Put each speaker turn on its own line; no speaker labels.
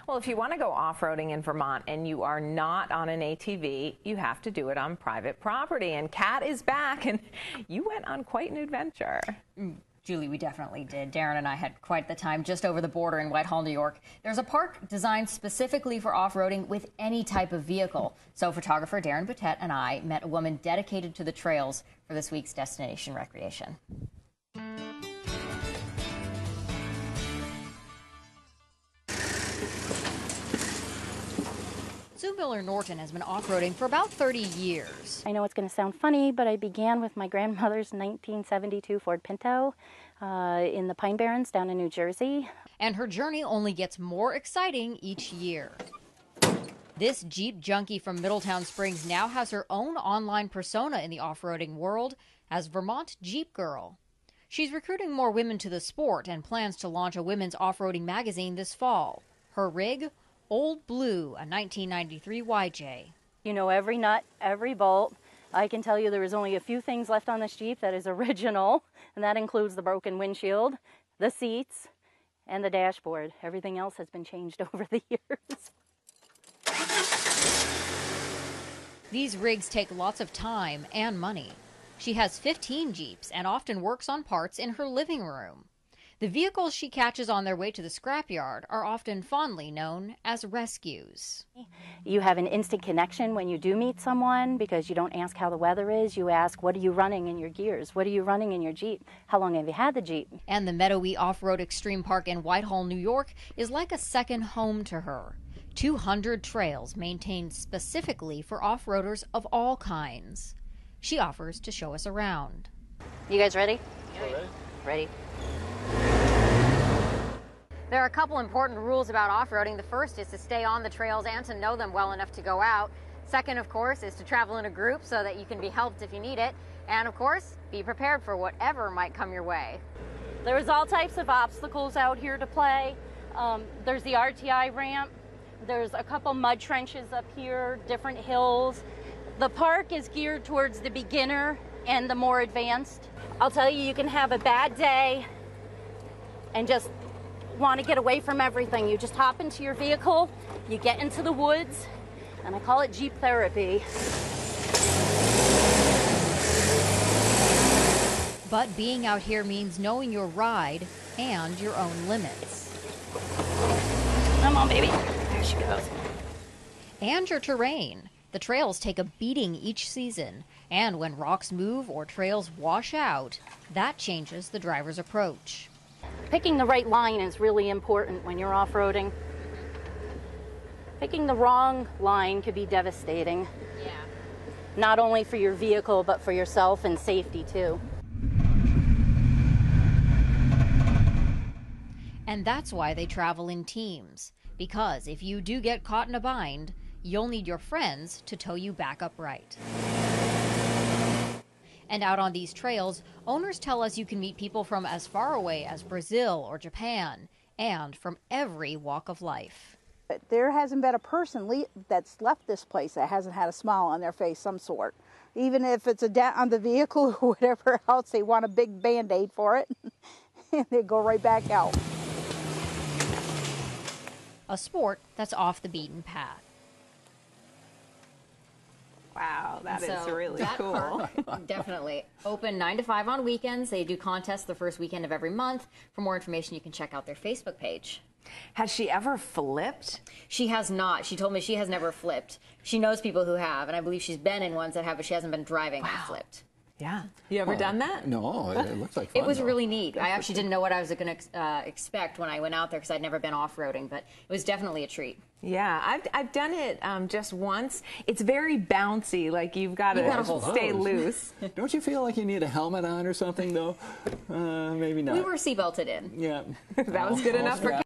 Well, if you want to go off-roading in Vermont and you are not on an ATV, you have to do it on private property. And Kat is back, and you went on quite an adventure.
Julie, we definitely did. Darren and I had quite the time just over the border in Whitehall, New York. There's a park designed specifically for off-roading with any type of vehicle. So photographer Darren Boutet and I met a woman dedicated to the trails for this week's Destination Recreation. Sue Miller-Norton has been off-roading for about 30 years.
I know it's going to sound funny, but I began with my grandmother's 1972 Ford Pinto in the Pine Barrens down in New Jersey.
And her journey only gets more exciting each year. This Jeep junkie from Middletown Springs now has her own online persona in the off-roading world as Vermont Jeep Girl. She's recruiting more women to the sport and plans to launch a women's off-roading magazine this fall. Her rig? Old Blue, a 1993 YJ.
You know every nut, every bolt. I can tell you there is only a few things left on this Jeep that is original, and that includes the broken windshield, the seats, and the dashboard. Everything else has been changed over the years.
These rigs take lots of time and money. She has 15 Jeeps and often works on parts in her living room. The vehicles she catches on their way to the scrapyard are often fondly known as rescues.
You have an instant connection when you do meet someone because you don't ask how the weather is. You ask, what are you running in your gears? What are you running in your Jeep? How long have you had the Jeep?
And the Mettowee Offroad Extreme Park in Whitehall, New York is like a second home to her. 200 trails maintained specifically for off-roaders of all kinds. She offers to show us around.
You guys ready?
Yeah.
Ready.
There are a couple important rules about off-roading. The first is to stay on the trails and to know them well enough to go out. Second, of course, is to travel in a group so that you can be helped if you need it. And, of course, be prepared for whatever might come your way.
There's all types of obstacles out here to play. There's the RTI ramp. There's a couple mud trenches up here, different hills. The park is geared towards the beginner and the more advanced. I'll tell you, you can have a bad day and just want to get away from everything. You just hop into your vehicle, you get into the woods, and I call it Jeep therapy.
But being out here means knowing your ride and your own limits.
Come on, baby. There she goes.
And your terrain. The trails take a beating each season, and when rocks move or trails wash out, that changes the driver's approach.
Picking the right line is really important when you're off-roading. Picking the wrong line could be devastating.
Yeah.
Not only for your vehicle, but for yourself and safety too.
And that's why they travel in teams. Because if you do get caught in a bind, you'll need your friends to tow you back upright. And out on these trails, owners tell us you can meet people from as far away as Brazil or Japan, and from every walk of life.
There hasn't been a person that's left this place that hasn't had a smile on their face some sort. Even if it's a dent on the vehicle or whatever else, they want a big Band-Aid for it, and they go right back out.
A sport that's off the beaten path.
Wow, that is really cool.
Definitely. Open 9 to 5 on weekends. They do contests the first weekend of every month. For more information, you can check out their Facebook page.
Has she ever flipped?
She has not. She told me she has never flipped. She knows people who have, and I believe she's been in ones that have, but she hasn't been driving and flipped.
Yeah. You ever done that?
No, it looks like fun.
It was really neat. I actually didn't know what I was going to expect when I went out there because I'd never been off-roading, but it was definitely a treat.
Yeah, I've done it just once. It's very bouncy, like you've got to stay loose.
Don't you feel like you need a helmet on or something, though? Maybe not.
We were seatbelted in.
Yeah.
That was good enough for